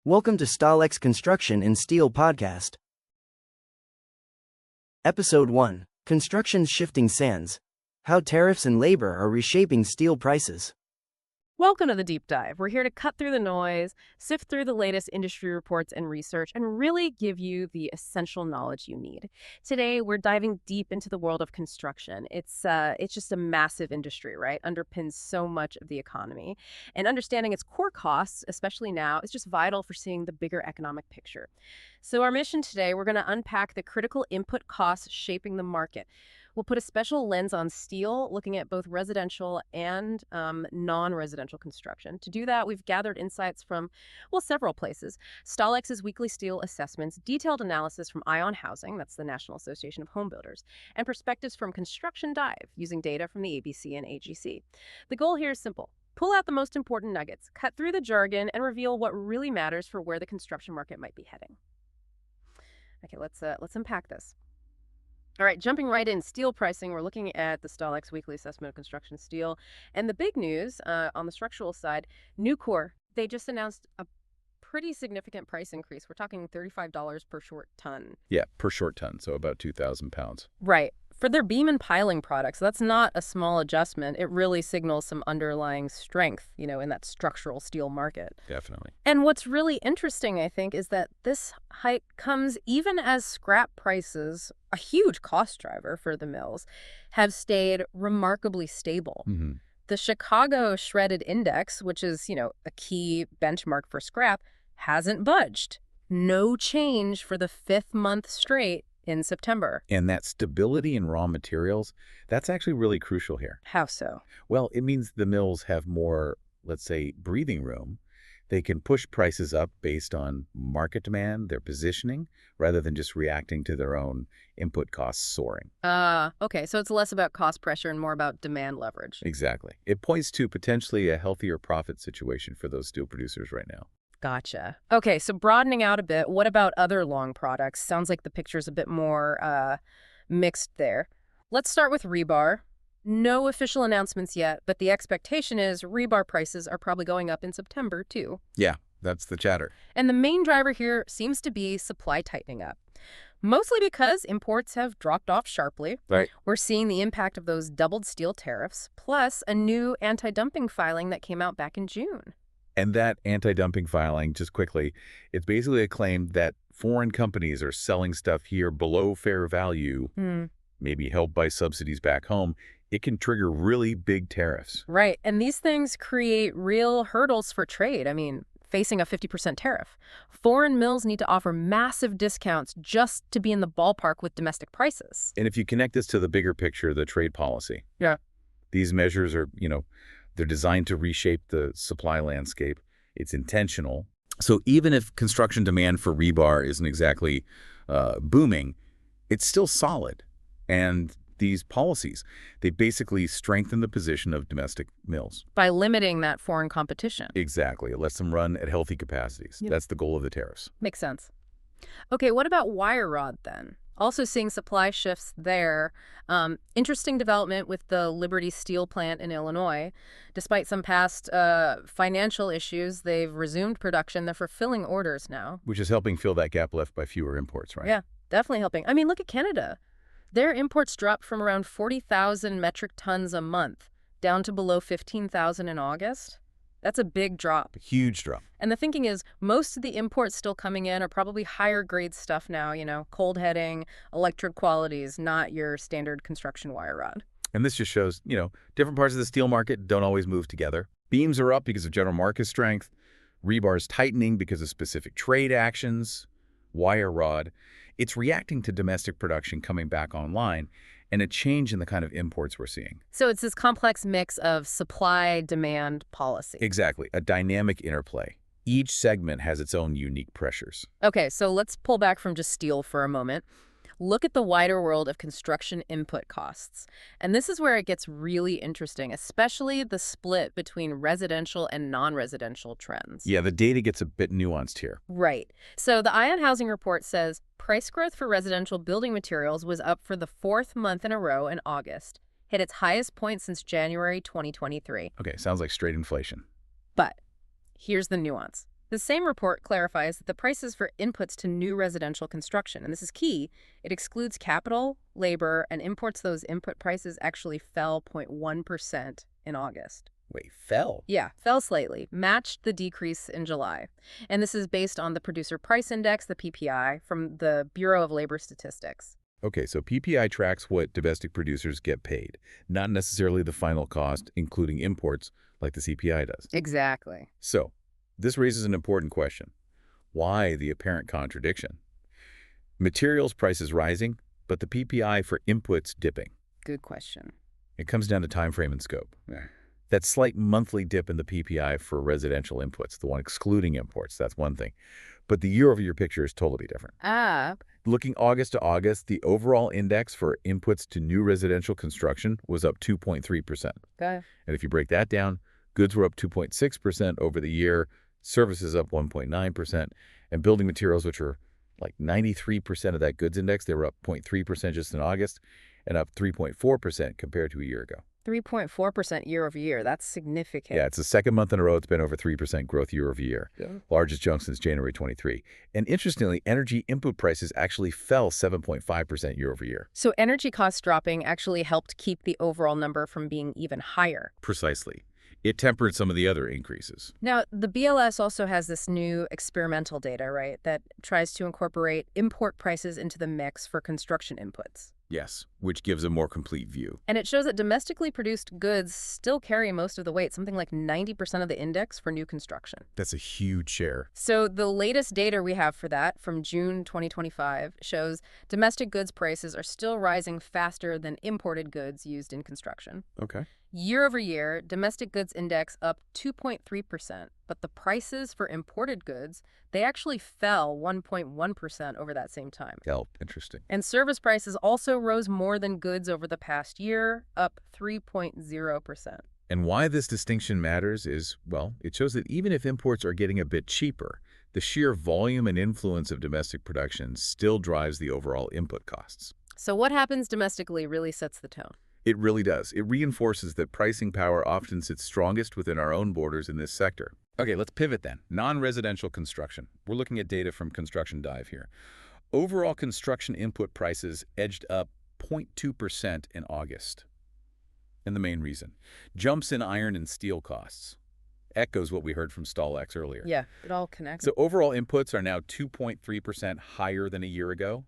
Welcome to StaalX Construction Steel Podcast. Episode 1: Construction's Shifting Sands. How Tariffs and Labor are Reshaping Steel Prices. Welcome to the deep dive. We're here to cut through the noise, sift through the latest industry reports and research, and really give you the essential knowledge you need. Today, we're diving deep into the world of construction. It's just a massive industry, right? Underpins so much of the economy. And understanding its core costs, especially now, is just vital for seeing the bigger economic picture. So our mission today, we're going to unpack the critical input costs shaping the market. We'll put a special lens on steel, looking at both residential and non-residential construction. To do that, we've gathered insights from, several places. StaalX's weekly steel assessments, detailed analysis from Ion Housing, that's the National Association of Home Builders, and perspectives from Construction Dive, using data from the ABC and AGC. The goal here is simple. Pull out the most important nuggets, cut through the jargon, and reveal what really matters for where the construction market might be heading. Okay, let's unpack this. All right, jumping right in, steel pricing, we're looking at the StaalX Weekly Assessment of Construction Steel. And the big news on the structural side, Nucor, they just announced a pretty significant price increase. We're talking $35 per short ton. Yeah, per short ton, so about 2,000 pounds. Right. For their beam and piling products, that's not a small adjustment. It really signals some underlying strength, in that structural steel market. Definitely. And what's really interesting, I think, is that this hike comes even as scrap prices, a huge cost driver for the mills, have stayed remarkably stable. Mm-hmm. The Chicago Shredded Index, which is, a key benchmark for scrap, hasn't budged. No change for the 5th month straight in September. And that stability in raw materials, that's actually really crucial here. How so? Well, it means the mills have more, let's say, breathing room. They can push prices up based on market demand, their positioning, rather than just reacting to their own input costs soaring. Okay. So it's less about cost pressure and more about demand leverage. Exactly. It points to potentially a healthier profit situation for those steel producers right now. Gotcha. Okay, so broadening out a bit, what about other long products? Sounds like the picture's a bit more mixed there. Let's start with rebar. No official announcements yet, but the expectation is rebar prices are probably going up in September, too. Yeah, that's the chatter. And the main driver here seems to be supply tightening up. Mostly because imports have dropped off sharply. Right. We're seeing the impact of those doubled steel tariffs, plus a new anti-dumping filing that came out back in June. And that anti-dumping filing, just quickly, it's basically a claim that foreign companies are selling stuff here below fair value, maybe helped by subsidies back home. It can trigger really big tariffs. Right. And these things create real hurdles for trade. I mean, facing a 50% tariff. Foreign mills need to offer massive discounts just to be in the ballpark with domestic prices. And if you connect this to the bigger picture, the trade policy. Yeah. These measures are, they're designed to reshape the supply landscape. It's intentional. So even if construction demand for rebar isn't exactly booming, it's still solid. And these policies, they basically strengthen the position of domestic mills. By limiting that foreign competition. Exactly. It lets them run at healthy capacities. Yep. That's the goal of the tariffs. Makes sense. Okay, what about wire rod then? Also seeing supply shifts there. Interesting development with the Liberty Steel plant in Illinois. Despite some past financial issues, they've resumed production. They're fulfilling orders now. Which is helping fill that gap left by fewer imports, right? Yeah, definitely helping. I mean, look at Canada. Their imports dropped from around 40,000 metric tons a month down to below 15,000 in August. That's a big drop. A huge drop. And the thinking is most of the imports still coming in are probably higher grade stuff now, cold heading, electrode qualities, not your standard construction wire rod. And this just shows, different parts of the steel market don't always move together. Beams are up because of general market strength. Rebar is tightening because of specific trade actions. Wire rod, it's reacting to domestic production coming back online and a change in the kind of imports we're seeing. So it's this complex mix of supply-demand policy. Exactly. A dynamic interplay. Each segment has its own unique pressures. Okay, so let's pull back from just steel for a moment. Look at the wider world of construction input costs. And this is where it gets really interesting, especially the split between residential and non-residential trends. Yeah, the data gets a bit nuanced here. Right. So the Ion Housing report says price growth for residential building materials was up for the 4th month in a row in August, hit its highest point since January 2023. Okay, sounds like straight inflation. But here's the nuance. The same report clarifies that the prices for inputs to new residential construction, and this is key, it excludes capital, labor, and imports. Those input prices actually fell 0.1% in August. Wait, fell? Yeah, fell slightly, matched the decrease in July. And this is based on the Producer Price Index, the PPI, from the Bureau of Labor Statistics. Okay, so PPI tracks what domestic producers get paid, not necessarily the final cost, including imports, like the CPI does. Exactly. So, this raises an important question. Why the apparent contradiction? Materials prices rising, but the PPI for inputs dipping. Good question. It comes down to time frame and scope. That slight monthly dip in the PPI for residential inputs, the one excluding imports, that's one thing. But the year-over-year picture is totally different. Looking August to August, the overall index for inputs to new residential construction was up 2.3%. Okay. And if you break that down, goods were up 2.6% over the year, services up 1.9%, and building materials, which are like 93% of that goods index, they were up 0.3% just in August and up 3.4% compared to a year ago. 3.4% year over year. That's significant. Yeah, it's the second month in a row it's been over 3% growth year over year. Yeah. Largest jump since January 23. And interestingly, energy input prices actually fell 7.5% year over year. So energy costs dropping actually helped keep the overall number from being even higher. Precisely. It tempered some of the other increases. Now, the BLS also has this new experimental data, right, that tries to incorporate import prices into the mix for construction inputs. Yes, which gives a more complete view. And it shows that domestically produced goods still carry most of the weight, something like 90% of the index for new construction. That's a huge share. So the latest data we have for that from June 2025 shows domestic goods prices are still rising faster than imported goods used in construction. Okay. Year over year, domestic goods index up 2.3%, but the prices for imported goods, they actually fell 1.1% over that same time. Oh, interesting. And service prices also rose more than goods over the past year, up 3.0%. And why this distinction matters is, well, it shows that even if imports are getting a bit cheaper, the sheer volume and influence of domestic production still drives the overall input costs. So what happens domestically really sets the tone. It really does. It reinforces that pricing power often sits strongest within our own borders in this sector. Okay, let's pivot then. Non-residential construction. We're looking at data from Construction Dive here. Overall construction input prices edged up 0.2% in August. And the main reason, jumps in iron and steel costs. Echoes what we heard from StaalX earlier. Yeah, it all connects. So overall inputs are now 2.3% higher than a year ago.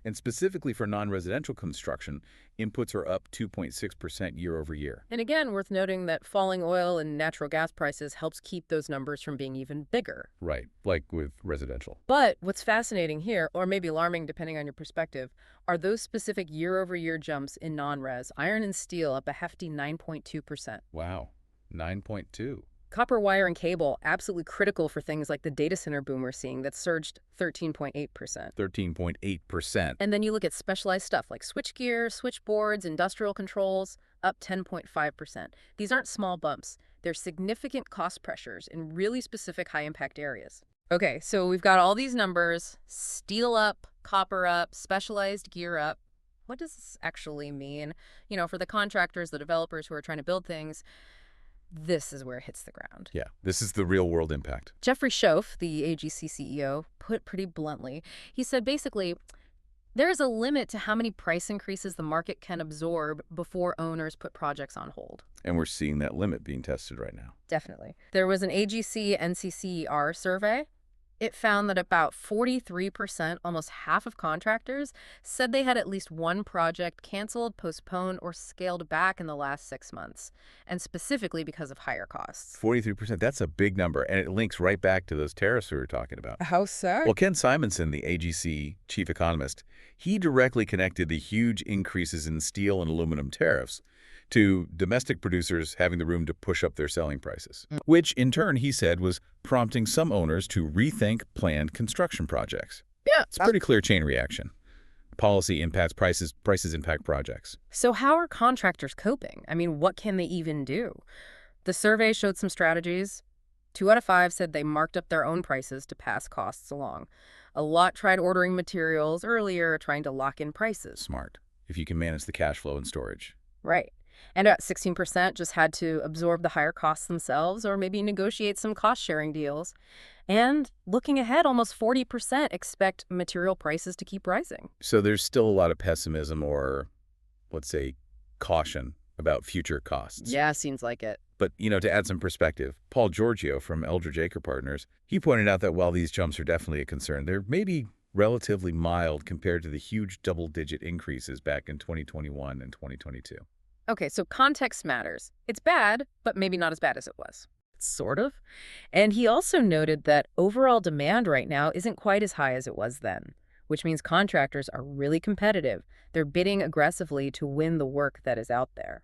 And specifically for non-residential construction, inputs are up 2.6% year over year. And again, worth noting that falling oil and natural gas prices helps keep those numbers from being even bigger. Right, like with residential. But what's fascinating here, or maybe alarming depending on your perspective, are those specific year-over-year jumps in non-res. Iron and steel up a hefty 9.2%. Wow, 9.2. Copper wire and cable, absolutely critical for things like the data center boom we're seeing, that surged 13.8%. 13.8%. And then you look at specialized stuff like switchgear, switchboards, industrial controls, up 10.5%. These aren't small bumps. They're significant cost pressures in really specific high-impact areas. Okay, so we've got all these numbers: steel up, copper up, specialized gear up. What does this actually mean? You know, for the contractors, the developers who are trying to build things, this is where it hits the ground. Yeah, this is the real-world impact. Jeffrey Schoaf, the AGC CEO, put pretty bluntly, he said basically, there is a limit to how many price increases the market can absorb before owners put projects on hold. And we're seeing that limit being tested right now. Definitely. There was an AGC NCCER survey. It found that about 43%, almost half of contractors, said they had at least one project canceled, postponed, or scaled back in the last 6 months, and specifically because of higher costs. 43%, that's a big number, and it links right back to those tariffs we were talking about. How so? Well, Ken Simonson, the AGC chief economist, he directly connected the huge increases in steel and aluminum tariffs to domestic producers having the room to push up their selling prices, which in turn, he said, was prompting some owners to rethink planned construction projects. Yeah. It's a pretty clear chain reaction. Policy impacts prices, prices impact projects. So how are contractors coping? I mean, what can they even do? The survey showed some strategies. 2 out of 5 said they marked up their own prices to pass costs along. A lot tried ordering materials earlier, trying to lock in prices. Smart, if you can manage the cash flow and storage. Right. And at 16% just had to absorb the higher costs themselves or maybe negotiate some cost-sharing deals. And looking ahead, almost 40% expect material prices to keep rising. So there's still a lot of pessimism or, let's say, caution about future costs. Yeah, seems like it. But, to add some perspective, Paul Giorgio from Eldridge Acre Partners, he pointed out that while these jumps are definitely a concern, they're maybe relatively mild compared to the huge double-digit increases back in 2021 and 2022. Okay, so context matters. It's bad, but maybe not as bad as it was. Sort of. And he also noted that overall demand right now isn't quite as high as it was then, which means contractors are really competitive. They're bidding aggressively to win the work that is out there.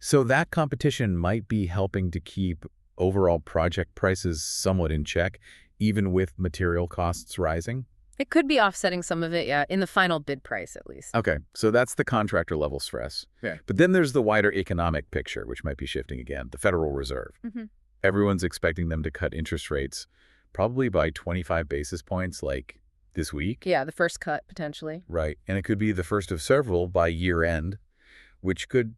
So that competition might be helping to keep overall project prices somewhat in check, even with material costs rising? It could be offsetting some of it, yeah, in the final bid price at least. Okay, so that's the contractor level stress. Yeah. But then there's the wider economic picture, which might be shifting again, the Federal Reserve. Mm-hmm. Everyone's expecting them to cut interest rates probably by 25 basis points, like this week. Yeah, the first cut, potentially. Right, and it could be the first of several by year end, which could,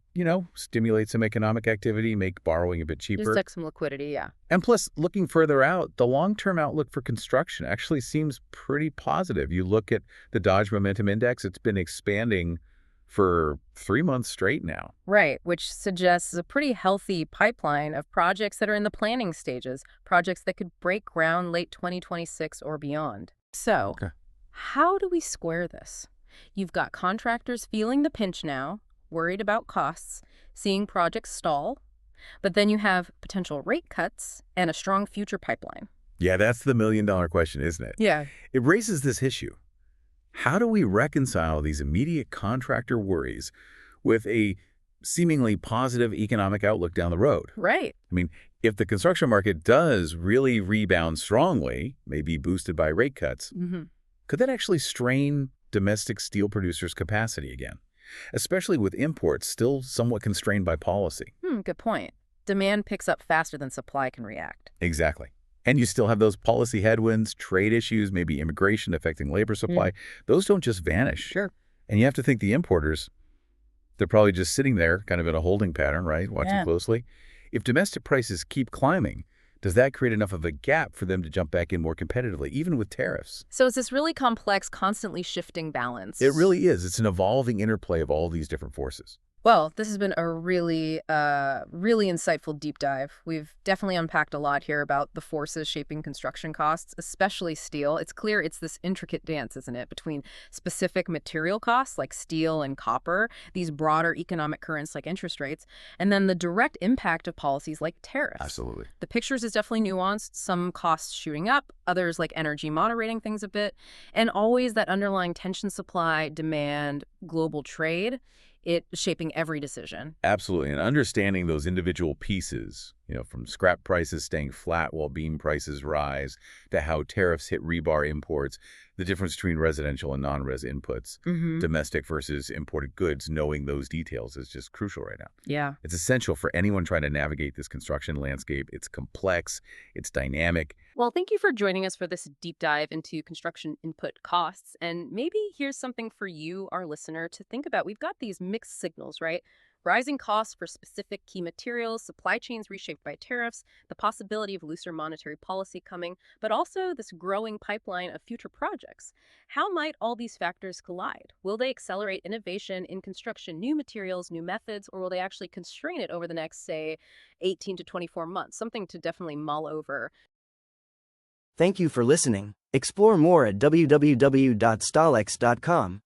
stimulate some economic activity, make borrowing a bit cheaper. Just like some liquidity, yeah. And plus, looking further out, the long-term outlook for construction actually seems pretty positive. You look at the Dodge Momentum Index, it's been expanding for 3 months straight now. Right, which suggests a pretty healthy pipeline of projects that are in the planning stages, projects that could break ground late 2026 or beyond. So, How do we square this? You've got contractors feeling the pinch now, worried about costs, seeing projects stall, but then you have potential rate cuts and a strong future pipeline. Yeah, that's the million-dollar question, isn't it? Yeah. It raises this issue. How do we reconcile these immediate contractor worries with a seemingly positive economic outlook down the road? Right. I mean, if the construction market does really rebound strongly, maybe boosted by rate cuts, could that actually strain domestic steel producers' capacity again? Especially with imports still somewhat constrained by policy. Good point. Demand picks up faster than supply can react. Exactly. And you still have those policy headwinds, trade issues, maybe immigration affecting labor supply. Those don't just vanish. Sure. And you have to think the importers, they're probably just sitting there kind of in a holding pattern, right? Watching closely. If domestic prices keep climbing, does that create enough of a gap for them to jump back in more competitively, even with tariffs? So it's this really complex, constantly shifting balance. It really is. It's an evolving interplay of all these different forces. Well, this has been a really insightful deep dive. We've definitely unpacked a lot here about the forces shaping construction costs, especially steel. It's clear it's this intricate dance, isn't it, between specific material costs like steel and copper, these broader economic currents like interest rates, and then the direct impact of policies like tariffs. Absolutely. The pictures is definitely nuanced, some costs shooting up, others like energy moderating things a bit, and always that underlying tension, supply, demand, global trade. It shaping every decision. Absolutely. And understanding those individual pieces, from scrap prices staying flat while beam prices rise, to how tariffs hit rebar imports, the difference between residential and non-res inputs, domestic versus imported goods, knowing those details is just crucial right now. Yeah. It's essential for anyone trying to navigate this construction landscape. It's complex, it's dynamic. Well, thank you for joining us for this deep dive into construction input costs. And maybe here's something for you, our listener, to think about. We've got these mixed signals, right? Rising costs for specific key materials, supply chains reshaped by tariffs, the possibility of looser monetary policy coming, but also this growing pipeline of future projects. How might all these factors collide? Will they accelerate innovation in construction, new materials, new methods, or will they actually constrain it over the next, say, 18 to 24 months? Something to definitely mull over. Thank you for listening. Explore more at www.StaalX.com.